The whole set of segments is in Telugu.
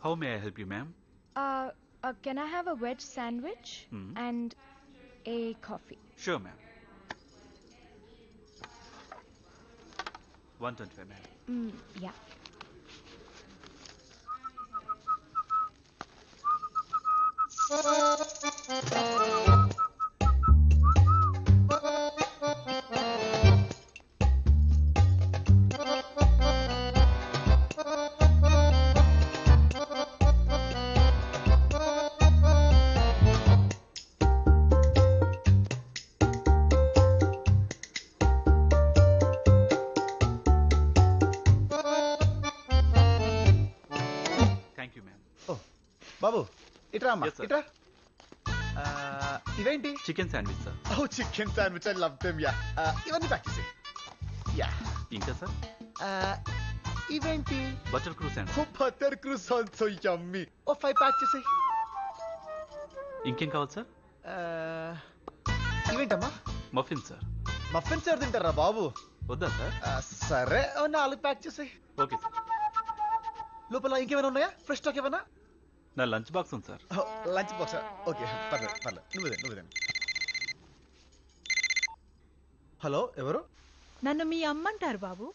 How may I help you, ma'am? Can I have a veg sandwich and a coffee? Sure, ma'am. 125, ma'am. Yeah. Thank you, ma'am. ఓ బాబు ఇట్రా అమ్మా Yes, sir. ఇట్రా ఇవేంటి Chicken sandwich, sir. Oh chicken sandwich I love them యా ఇవన్నీ ప్యాక్ చేసి యా ఇంకా, sir? ఇవేంటి Butter crew sandwich. Oh butter croissant so yummy oh 5 pack చేసి ఇంకేం కావాలి, సార్? ఇవేంటమ్మా Muffin, sir. మఫిన్స్ ఎవరు తింటారా బాబు వద్దా, సార్? సరే ఓ 4 ప్యాక్ చేసి ఓకే, సార్. లోపల ఇంకేమైనా ఉన్నాయా ఫ్రెష్ స్టాక్ ఏమైనా నా లంచ్ బాక్స్ ఉంది, సార్. లంచ్ బాక్స్ ఓకే పర్లేదు పర్లేదు నువ్వుదే హలో ఎవరు నన్ను మీ అమ్మంటారు బాబు.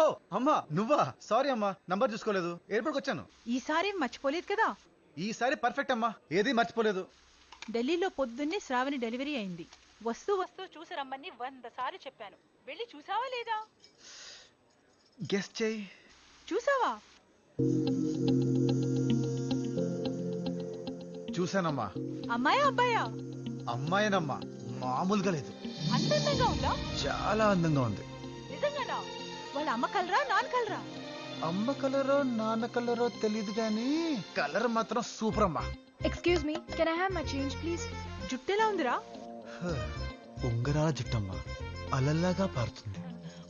ఓ అమ్మా నువ్వా సారీ అమ్మా నంబర్ చూసుకోలేదు ఎయిర్పోర్ట్కి వచ్చాను ఈసారి మర్చిపోలేదు కదా. ఈసారి పర్ఫెక్ట్ అమ్మా ఏది మర్చిపోలేదు ఢిల్లీలో పొద్దున్నే శ్రావణి డెలివరీ అయింది. వస్తూ చూసి రమ్మని 100 సార్లు చెప్పాను. వెళ్ళి చూసావా లేదా? గెస్ట్ చేయి చూసావా? చూశానమ్మా అమ్మాయా అబ్బాయా? అమ్మాయినమ్మా మామూలుగా లేదు అందంగా ఉందా? చాలా అందంగా ఉంది నిజంగానా? వాళ్ళ అమ్మ కలరా నాన్న కలరా? అమ్మ కలరో నాన్న కలరో తెలియదు కానీ కలర్ మాత్రం సూపర్ అమ్మా Excuse me, can I have my change, please? జుట్టెలా ఉందిరా? ఉంగరాల జుట్టమ్మా అలల్లాగా పారుతుంది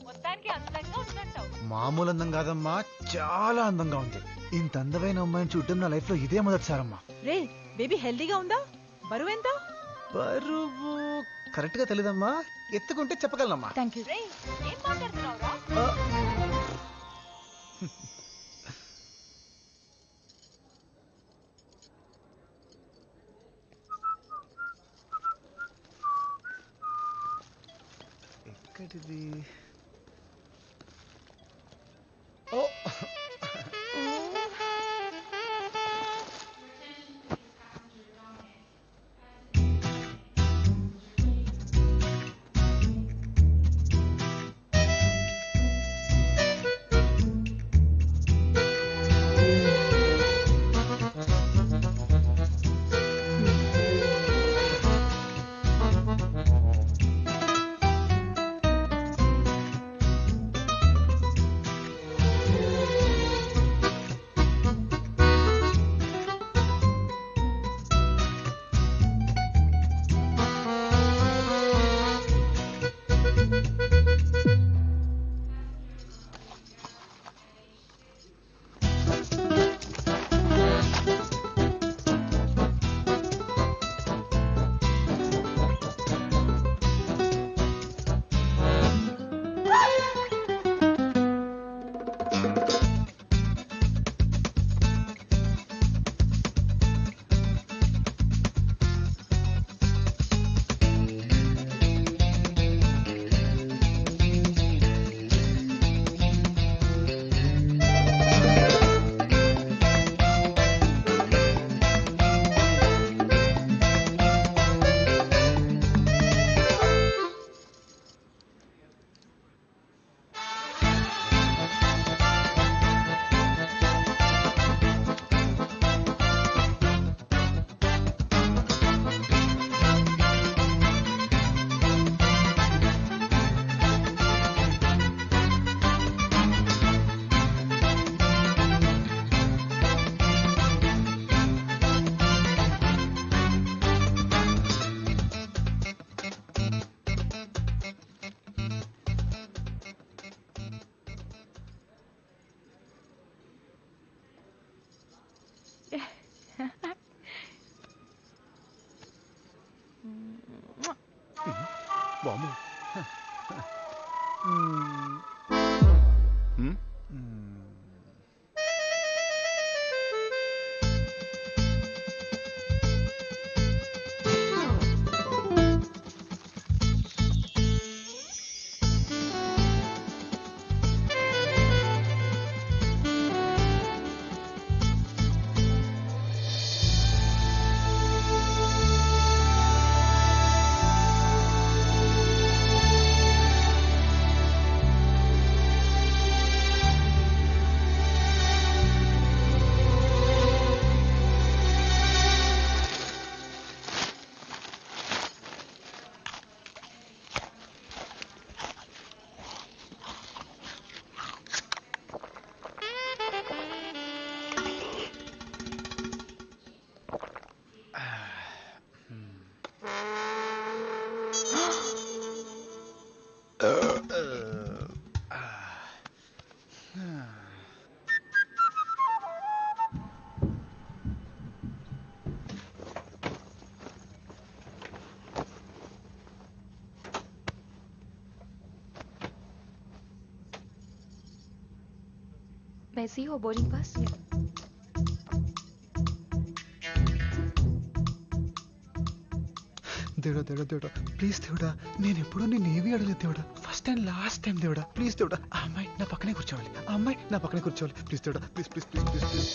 మొత్తానికి అందంగా ఉందంటావు. మామూలు అందం కాదమ్మా చాలా అందంగా ఉంది ఇంత అందమైన అమ్మాయిని చూడటం నా లైఫ్ లో ఇదే మొదటిసారమ్మా రే బేబీ హెల్దీగా ఉందా? బరువు ఎంత? బరువు కరెక్ట్ గా తెలీదమ్మా ఎత్తుకుంటే చెప్పగలనమ్మా Thank you. రే ఏం మాట్లాడుతున్నావురా? ఎక్కడిది ఓ May I see your boarding pass? Yeah. దేవుడా దేవుడా దేవుడా ప్లీజ్ దేవుడా నేను ఎప్పుడూ నేను ఏమీ అడగలేదు దేవుడా ఫస్ట్ అండ్ లాస్ట్ టైం దేవుడా ప్లీజ్ దేవుడా ఆ అమ్మాయి నా పక్కనే కూర్చోవాలి ఆ అమ్మాయి నా పక్కనే కూర్చోవాలి ప్లీజ్ దేవుడా please please please please please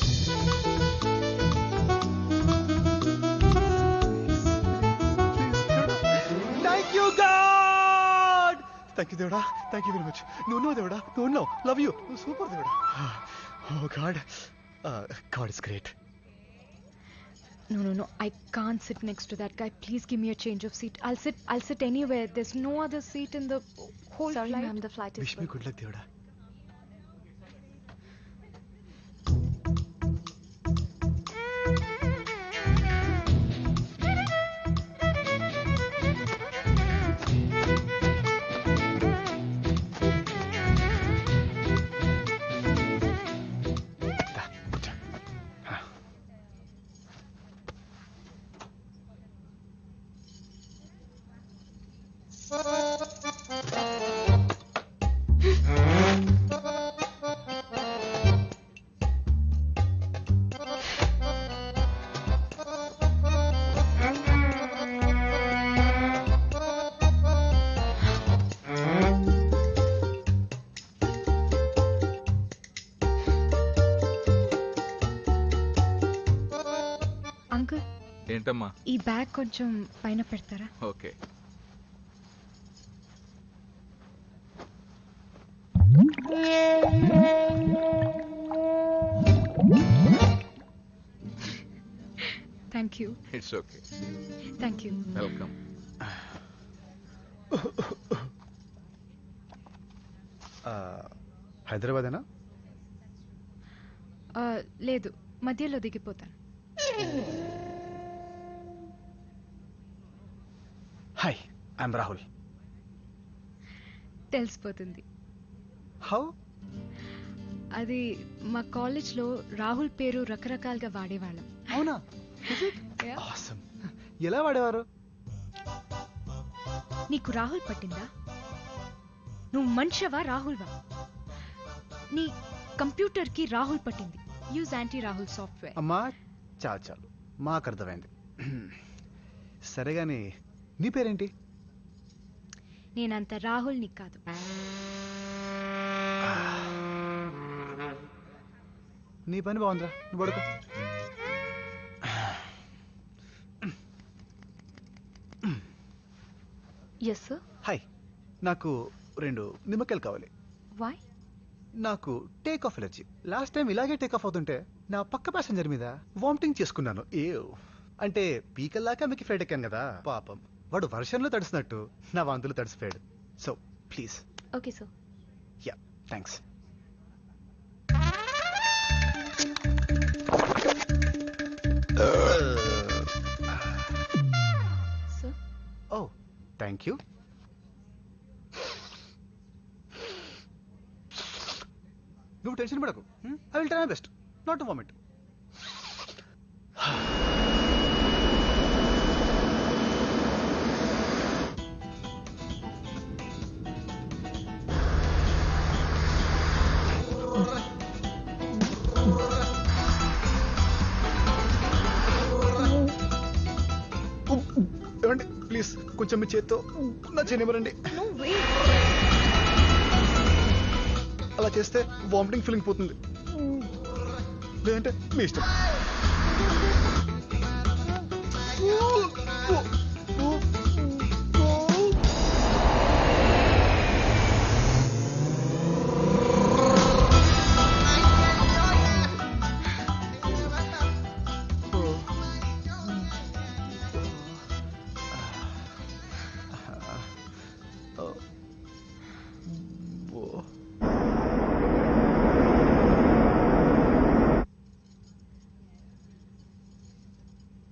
thank you god thank you దేవుడా థ్యాంక్ యూ వెరీ మచ్ నువ్వు దేవుడా నువ్వు లవ్ యూ నువ్వు సూపర్ దేవుడా oh god god is great No. I can't sit next to that guy. Please give me a change of seat. I'll sit anywhere. There's no other seat in the whole flight. Sorry, ma'am. The flight is wish me good luck దేవుడా అంకుల్ ఏంటమ్మా ఈ బ్యాగ్ కొంచెం పైన పెడతారా? Okay thank you. It's okay thank you. Welcome హైదరాబాదేనా లేదు, మధ్యలో దిగిపోతాను. Hi I'm Rahul. తెలిసిపోతుంది. హౌ? అది మా కాలేజ్లో రాహుల్ పేరు రకరకాలుగా వాడేవాళ్ళం. అవునా? Yeah. ఆసమ్. ఎలా వాడేవారు? నీకు రాహుల్ పట్టిందా? నువ్వు మనిషివా రాహుల్వా? నీ కంప్యూటర్కి రాహుల్ పట్టింది. Use anti Rahul software. అమ్మా చాలు మాకు అర్థమైంది. సరే గాని నీ పేరేంటి? నేనంత రాహుల్ని కాదు. నీ పని బాగుందిరా, నువ్వు పడుకో. Yes sir. హాయ్, నాకు 2 నిమ్మకాయలు కావాలి. వై? నాకు take off allergy. Last time ఇలాగే టేక్ ఆఫ్ అవుతుంటే నా పక్క ప్యాసింజర్ మీద వామిటింగ్ చేసుకున్నాను. అంటే పీకల్లాక మీకు ఫ్లైట్ ఎక్కాను కదా, పాపం వాడు వర్షంలో తడిసినట్టు నా వాంతులు తడిసిపోయాడు. So please. Okay sir. Yeah, thanks. Sir. Oh thank you. నువ్వు టెన్షన్ పడకు. I will try my best not to vomit. ఏమండి ప్లీజ్ కొంచెం మీ చేత్తో నా చేయనివ్వరండి. అలా చేస్తే వామిటింగ్ ఫీలింగ్ పోతుంది. లేదంటే మీ ఇష్టం.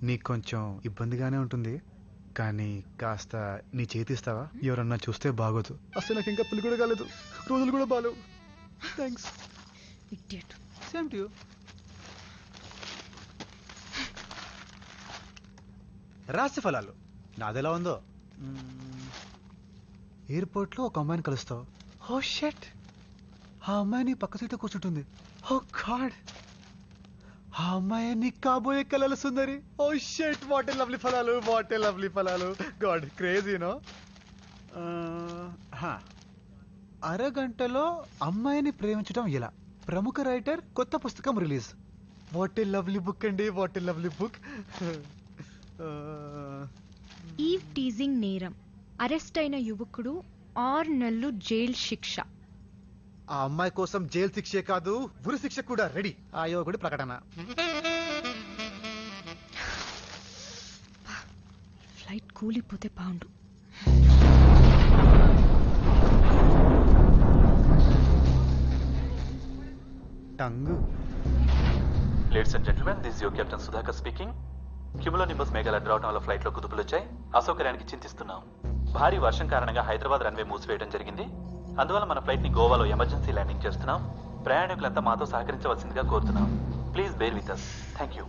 నీకు కొంచెం ఇబ్బందిగానే ఉంటుంది, కానీ కాస్త నీ చేతి ఇస్తావా? ఎవరన్నా చూస్తే బాగోదు. అసలు నాకు ఇంకా పెళ్లి కూడా కాలేదు, రోజులు కూడా బాలేవు. Thanks. Idiot. Same to you. రాశి ఫలాలు నాదెలా ఉందో. ఎయిర్పోర్ట్లో ఒక అమ్మాయిని కలుస్తావు. ఓ షట్, ఆ అమ్మాయి నీ పక్క సీట్లో కూర్చుంటుంది. ఓ గాడ్, ఆ అమ్మాయి నీ కాబోయే కలల సుందరి. Oh shit, what a lovely ఫలాలు, వాట్ ఏ లవ్లీ ఫలాలు. God, crazy no. అరగంటలో అమ్మాయిని ప్రేమించడం ఎలా? ప్రముఖ రైటర్ కొత్త పుస్తకం release. What a lovely book అండి, what a lovely book. Eve teasing నేరం, అరెస్ట్ అయిన యువకుడు 6 నెలలు జైలు శిక్ష. ఆ అమ్మాయి కోసం జైలు శిక్షే కాదు, ఉరి శిక్ష కూడా రెడీ. ఆ యువకుడి ప్రకటన. ఫ్లైట్ కూలిపోతే బాగుండు. టంగు. Ladies and gentlemen, this your captain Sudhakar speaking. Cumulonimbus మేఘాలు అడ్డు రావడం వల్ల ఫ్లైట్లో కుదుపులు వచ్చాయి. అసౌకర్యానికి చింతిస్తున్నాం. భారీ వర్షం కారణంగా హైదరాబాద్ రన్వే మూసివేయడం జరిగింది. అందువల్ల మన ఫ్లైట్ ని గోవాలో ఎమర్జెన్సీ ల్యాండింగ్ చేస్తున్నాం. ప్రయాణికులంతా మాతో సహకరించవలసిందిగా కోరుతున్నాం. Please bear with us. Thank you.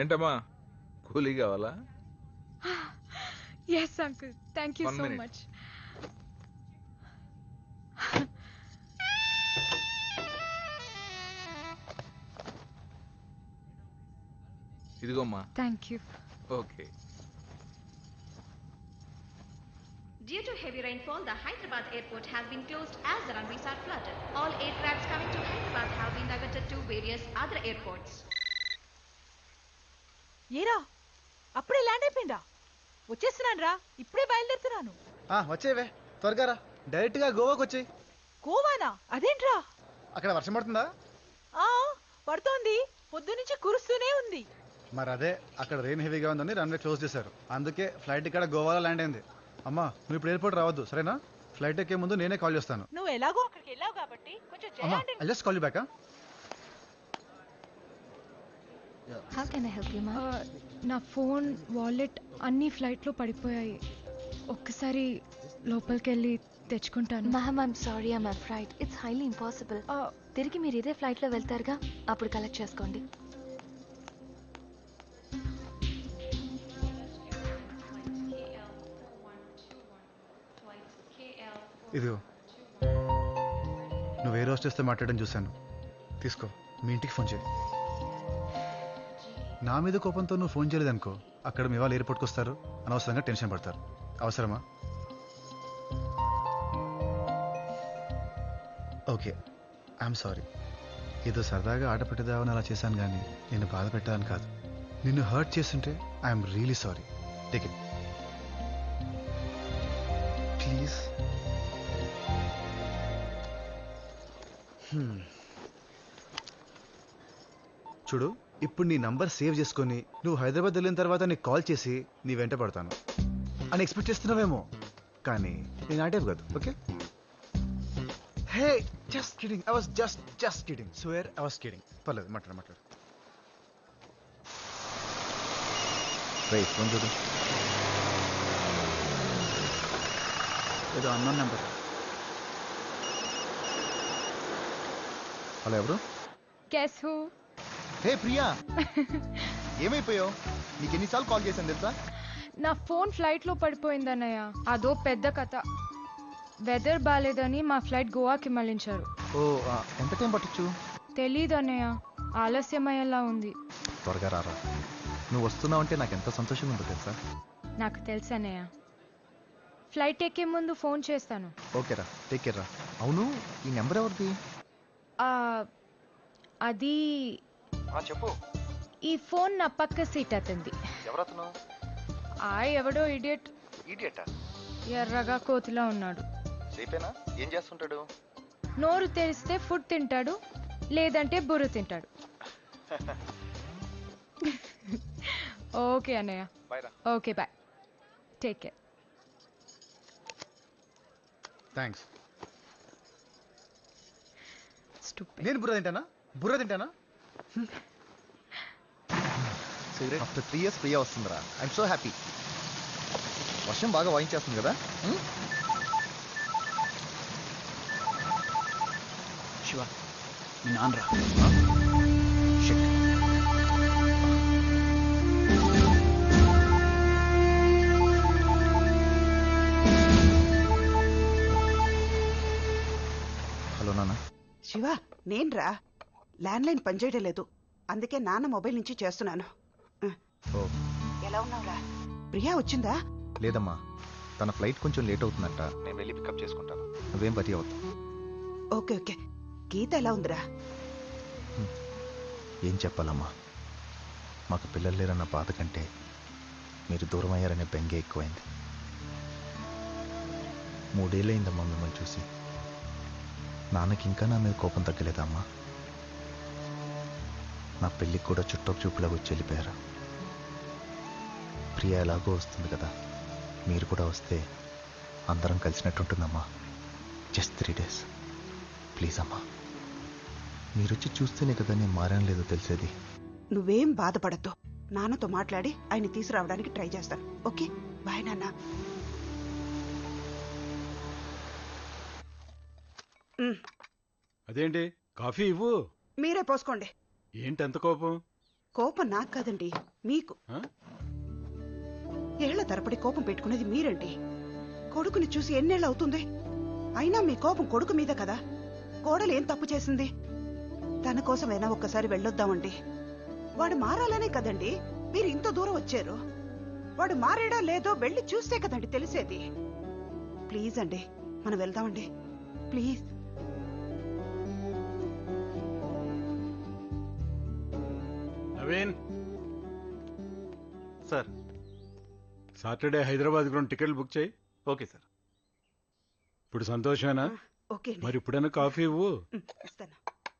ఏంటమ్మా, కూలీ కావాలా? Yes uncle, thank you One so minute. Much. ఇదిగోమ్మా. Thank you. Okay. Due to heavy rainfall, the Hyderabad airport has been closed as the runways are flooded. All aircrafts coming to Hyderabad have been diverted to various other airports. ఏరా, అప్పుడే ల్యాండ్ అయిపోయిందా? వచ్చేస్తున్నాను రా, ఇప్పుడే బయలుదేరుతున్నాను. వచ్చేవే, త్వరగా రా. డైరెక్ట్ గా గోవాకి వచ్చేయి. గోవానా? అదేంట్రా? అక్కడ వర్షం పడుతుందా? ఆ పడుతోంది, పొద్దునుంచి కురుస్తూనే ఉంది. మరి అదే, అక్కడ రెయిన్ హెవీగా ఉందని రన్వే క్లోజ్ చేశారు. అందుకే ఫ్లైట్ ఇక్కడ గోవాలో ల్యాండ్ అయింది. అమ్మా, నువ్వు ఇప్పుడు ఎయిర్పోర్ట్ రావద్దు, సరేనా? ఫ్లైట్ ఎక్కే ముందు నేనే కాల్ చేస్తాను. నువ్వు ఎలాగో అక్కడికి వెళ్ళావు కాబట్టి కొంచెం అమ్మా, జయాండి. I just call you back. How can I help you, ma'am? నా ఫోన్, వాలెట్ అన్నీ ఫ్లైట్లో పడిపోయాయి. ఒక్కసారి లోపలికి వెళ్ళి తెచ్చుకుంటాను. Ma'am, I'm sorry, I'm afraid. It's highly impossible. తిరిగి మీరు ఇదే ఫ్లైట్లో వెళ్తారుగా, అప్పుడు కలెక్ట్ చేసుకోండి. ఇదిగో, నువ్వు ఏ రోజు చేస్తే మాట్లాడడం చూశాను. తీసుకో, మీ ఇంటికి ఫోన్ చేయి. నా మీద కోపంతో నువ్వు ఫోన్ చేయలేదనుకో, అక్కడ మీ వాళ్ళు ఎయిర్పోర్ట్కి వస్తారు, అనవసరంగా టెన్షన్ పడతారు. అవసరమా? Okay, I'm sorry. ఏదో సరదాగా ఆట పెట్టదామని అలా చేశాను, కానీ నేను బాధ పెట్టాలని కాదు. నిన్ను హర్ట్ చేస్తుంటే I'm really sorry. Take it please. చూడు, ఇప్పుడు నీ నంబర్ సేవ్ చేసుకొని నువ్వు హైదరాబాద్ వెళ్ళిన తర్వాత నీకు కాల్ చేసి నీ వెంట పడతాను అని ఎక్స్పెక్ట్ చేస్తున్నావేమో, కానీ నేను ఆ టైప్ కాదు. Okay? Hey, just kidding. I was just kidding. Swear I was kidding. పర్లేదు, మాట్లాడు. రైట్, ఫోన్ చూడు. ఏదో అన్నోన్ నెంబర్. హలో, ఎవరు? Guess who? హే ప్రియా, ఏమైపోయావు? నీకు ఎన్నిసార్లు కాల్ చేశాను తెలుసా? నా ఫోన్ ఫ్లైట్లో పడిపోయిందన్నయ్య. అదో పెద్ద కథ. వెదర్ బాలేదని మా ఫ్లైట్ గోవాకి మళ్ళించారు. ఓ, ఎంత టైం పట్టొచ్చు? తెలీదు అన్నయ్య, ఆలస్యమయ్యేలా ఉంది. త్వరగా రారా. నువ్వు వస్తున్నావు అంటే నాకు ఎంత సంతోషంగా ఉందో తెలుసా? నాకు తెలుసు అన్నయ్య. ఫ్లైట్ ఎక్కే ముందు ఫోన్ చేస్తాను. ఓకేరా, టేక్ కేర్ రా. అవును, ఈ నెంబర్ ఎవరిది? అది చెప్పు. ఈ ఫోన్ నా పక్క సీట్ అతనిది. ఎవరతను? ఎవడో ఇడియట్. ఈడియటా? ఎర్రగా కోతిలా ఉన్నాడు. సేపేనా? ఏం చేస్తుంటాడు? నోరు తెరిస్తే ఫుడ్ తింటాడు, లేదంటే బుర్ర తింటాడు. ఓకే అన్నయ్య. Okay, bye. Take care. Thanks. Stupid. నేను బుర్ర తింటానా? బుర్ర తింటానా ఆఫ్టర్ 3 years ప్రియా వస్తుందిరా. I'm so happy. వర్షం బాగా వాయించేస్తుంది కదా. శివ మీ నాన్నరా. హలో నాన్న. శివ నేన్రా. ల్యాండ్లైన్ పనిచేయడం లేదు, అందుకే నాన్న మొబైల్ నుంచి చేస్తున్నాను. ఓ ఎలా ఉన్నావురా? ప్రియా వచ్చిందా? లేదమ్మా, తన ఫ్లైట్ కొంచెం లేట్ అవుతుందంట. నేను వెళ్ళి పికప్ చేసుకుంటాను, నువ్వేం పతి అవుతావు. Okay okay. గీత ఎలా ఉందిరా? ఏం చెప్పాలమ్మా, మాకు పిల్లలు లేరన్న బాధ కంటే మీరు దూరం అయ్యారనే బెంగే ఎక్కువైంది. 3 ఏళ్ళయిందమ్మా మిమ్మల్ని చూసి. నాన్నకి ఇంకా నా మీద కోపం తగ్గలేదమ్మా. నా పెళ్ళికి కూడా చుట్టూ చూపులాగా వచ్చి వెళ్ళిపోయారు. ప్రియ ఎలాగో వస్తుంది కదా, మీరు కూడా వస్తే అందరం కలిసినట్టుంటుందమ్మా. జస్ట్ 3 days ప్లీజ్ అమ్మా. మీరు వచ్చి చూస్తేనే కదా నేను మారాను లేదో తెలిసేది. నువ్వేం బాధపడద్దు, నాన్నతో మాట్లాడి ఆయన తీసుకురావడానికి ట్రై చేస్తాను. ఓకే బాయ్ నాన్న. అదేంటి కాఫీ ఇవ్వు. మీరే పోసుకోండి. ఏంటెంత కోపం? కోపం నాకు కాదండి, మీకు. ఆ? ఏళ్ల తరపడి కోపం పెట్టుకునేది మీరండి. కొడుకుని చూసి ఎన్నేళ్ళు అవుతుంది? అయినా మీ కోపం కొడుకు మీద కదా. కోడలు ఏం తప్పు చేసింది? తన కోసమైనా ఒక్కసారి వెళ్ళొద్దామండి. వాడు మారాలనే కదండి మీరు ఇంత దూరం వచ్చారు. వాడు మారాడా లేదో వెళ్ళి చూస్తే కదండి తెలిసేది. ప్లీజ్ అండి మనం వెళ్దామండి, please. Naveen sir. Saturday Hyderabad కూడా టికెట్లు బుక్ చేయి. Okay sir. ఇప్పుడు సంతోషమేనా? ఓకే మరి ఇప్పుడైనా కాఫీ ఇవ్వు. ఇస్తాను.